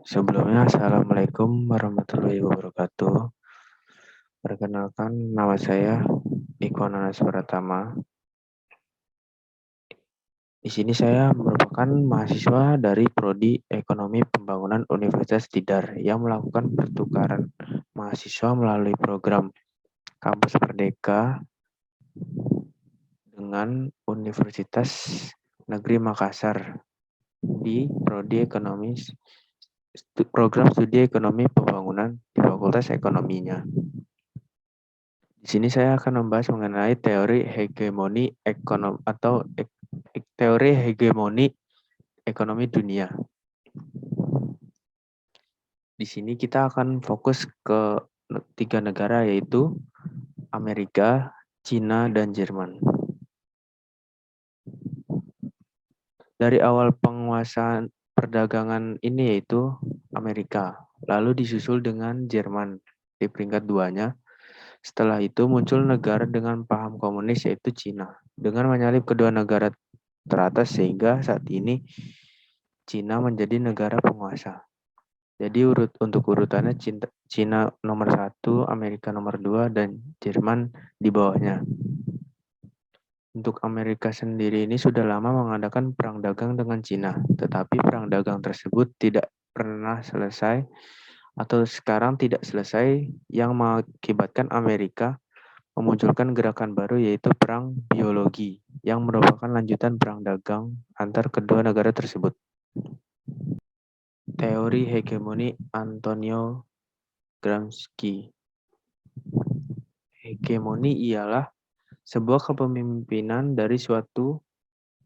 Sebelumnya, Assalamualaikum warahmatullahi wabarakatuh. Perkenalkan, nama saya Iko Nanas Pratama. Di sini saya merupakan mahasiswa dari Prodi Ekonomi Pembangunan Universitas Tidar yang melakukan pertukaran mahasiswa melalui program Kampus Merdeka dengan Universitas Negeri Makassar di Prodi Ekonomi Program Studi Ekonomi Pembangunan di Fakultas Ekonominya. Di sini saya akan membahas mengenai teori hegemoni ekonomi atau teori hegemoni ekonomi dunia. Di sini kita akan fokus ke 3 negara yaitu Amerika, Cina, dan Jerman. Dari awal penguasaan perdagangan ini yaitu Amerika, lalu disusul dengan Jerman di peringkat 2-nya. Setelah itu muncul negara dengan paham komunis yaitu Cina. Dengan menyalip kedua negara teratas sehingga saat ini Cina menjadi negara penguasa. Jadi untuk urutannya Cina nomor 1, Amerika nomor 2, dan Jerman di bawahnya. Untuk Amerika sendiri ini sudah lama mengadakan perang dagang dengan Cina, tetapi perang dagang tersebut tidak pernah selesai atau sekarang tidak selesai yang mengakibatkan Amerika memunculkan gerakan baru yaitu perang biologi yang merupakan lanjutan perang dagang antar kedua negara tersebut. Teori hegemoni Antonio Gramsci. Hegemoni ialah sebuah kepemimpinan dari suatu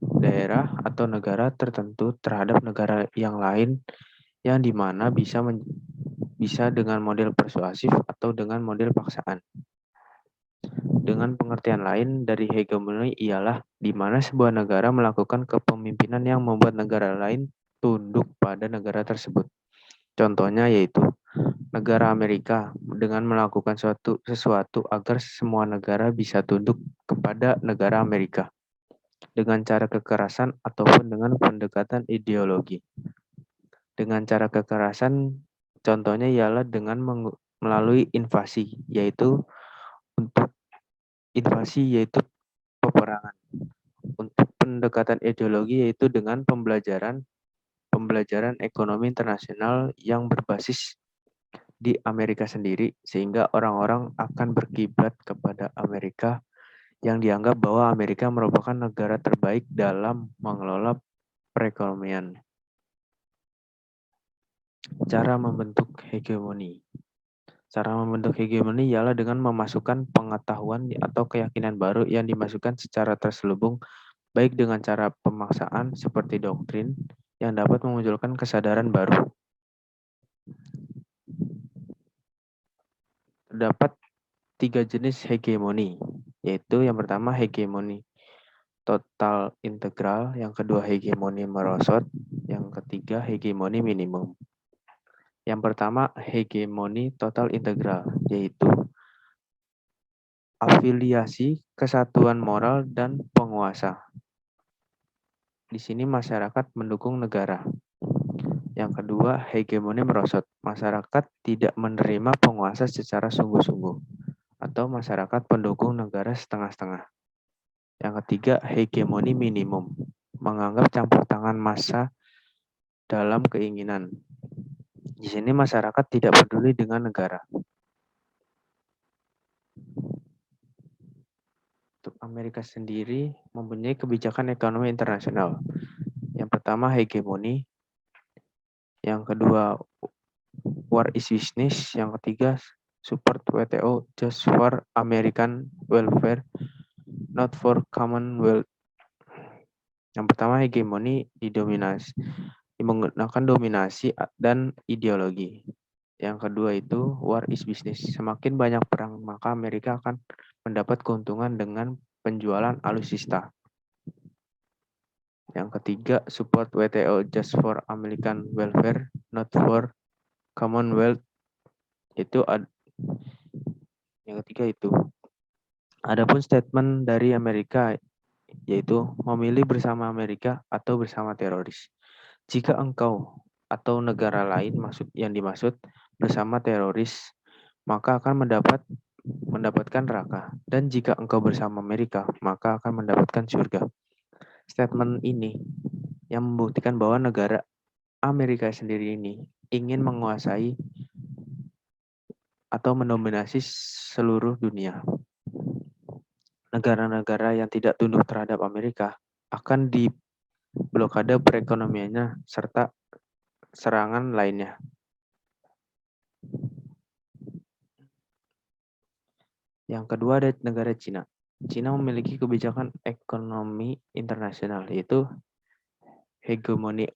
daerah atau negara tertentu terhadap negara yang lain yang dimana bisa dengan model persuasif atau dengan model paksaan. Dengan pengertian lain dari hegemoni ialah di mana sebuah negara melakukan kepemimpinan yang membuat negara lain tunduk pada negara tersebut. Contohnya yaitu negara Amerika dengan melakukan sesuatu agar semua negara bisa tunduk kepada negara Amerika dengan cara kekerasan ataupun dengan pendekatan ideologi. Dengan cara kekerasan, contohnya ialah dengan melalui invasi, yaitu untuk invasi yaitu peperangan. Untuk pendekatan ideologi yaitu dengan pembelajaran ekonomi internasional yang berbasis di Amerika sendiri sehingga orang-orang akan berkiblat kepada Amerika yang dianggap bahwa Amerika merupakan negara terbaik dalam mengelola perekonomian. Cara membentuk hegemoni. Cara membentuk hegemoni ialah dengan memasukkan pengetahuan atau keyakinan baru yang dimasukkan secara terselubung baik dengan cara pemaksaan seperti doktrin yang dapat memunculkan kesadaran baru. Terdapat 3 jenis hegemoni, yaitu yang pertama hegemoni total integral, yang kedua hegemoni merosot, yang ketiga hegemoni minimum. Yang pertama hegemoni total integral, yaitu afiliasi, kesatuan moral, dan penguasa. Di sini masyarakat mendukung negara. Yang kedua, hegemoni merosot. Masyarakat tidak menerima penguasa secara sungguh-sungguh atau masyarakat pendukung negara setengah-setengah. Yang ketiga, hegemoni minimum. Menganggap campur tangan massa dalam keinginan. Di sini masyarakat tidak peduli dengan negara. Untuk Amerika sendiri mempunyai kebijakan ekonomi internasional. Yang pertama, hegemoni. Yang kedua, war is business. Yang ketiga, support WTO just for American welfare, not for Commonwealth. Yang pertama, hegemoni menggunakan dominasi dan ideologi. Yang kedua itu war is business. Semakin banyak perang, maka Amerika akan mendapat keuntungan dengan penjualan alutsista. Yang ketiga, support WTO just for American welfare, not for Commonwealth. Yang ketiga itu. Adapun statement dari Amerika yaitu memilih bersama Amerika atau bersama teroris. Jika engkau atau negara lain yang dimaksud bersama teroris, maka akan mendapatkan neraka. Dan jika engkau bersama Amerika, maka akan mendapatkan surga. Statement ini yang membuktikan bahwa negara Amerika sendiri ini ingin menguasai atau mendominasi seluruh dunia. Negara-negara yang tidak tunduk terhadap Amerika akan diblokade perekonomiannya serta serangan lainnya. Yang kedua ada negara Cina. Cina memiliki kebijakan ekonomi internasional, yaitu hegemoni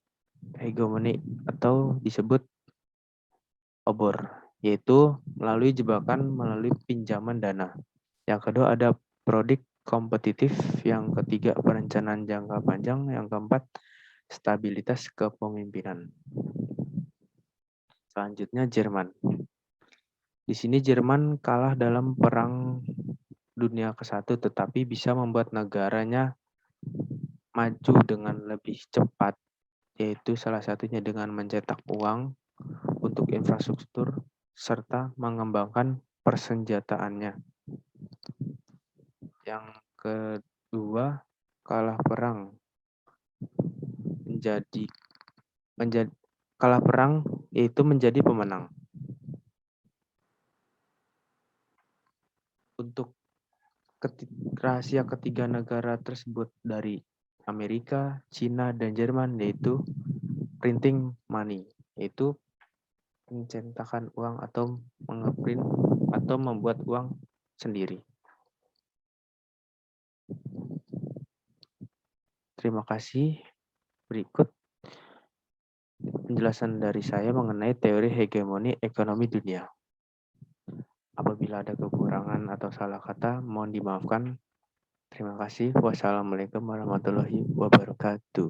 atau disebut obor, yaitu melalui pinjaman dana. Yang kedua ada prodik kompetitif, yang ketiga perencanaan jangka panjang, yang keempat stabilitas kepemimpinan. Selanjutnya Jerman. Di sini Jerman kalah dalam Perang Dunia ke-1 tetapi bisa membuat negaranya maju dengan lebih cepat, yaitu salah satunya dengan mencetak uang untuk infrastruktur serta mengembangkan persenjataannya. Yang kedua, kalah perang yaitu menjadi pemenang. Untuk rahasia ketiga negara tersebut dari Amerika, Cina, dan Jerman, yaitu printing money, yaitu pencetakan uang atau mengeprint atau membuat uang sendiri. Terima kasih. Berikut penjelasan dari saya mengenai teori hegemoni ekonomi dunia. Apabila ada kekurangan atau salah kata, mohon dimaafkan. Terima kasih. Wassalamualaikum warahmatullahi wabarakatuh.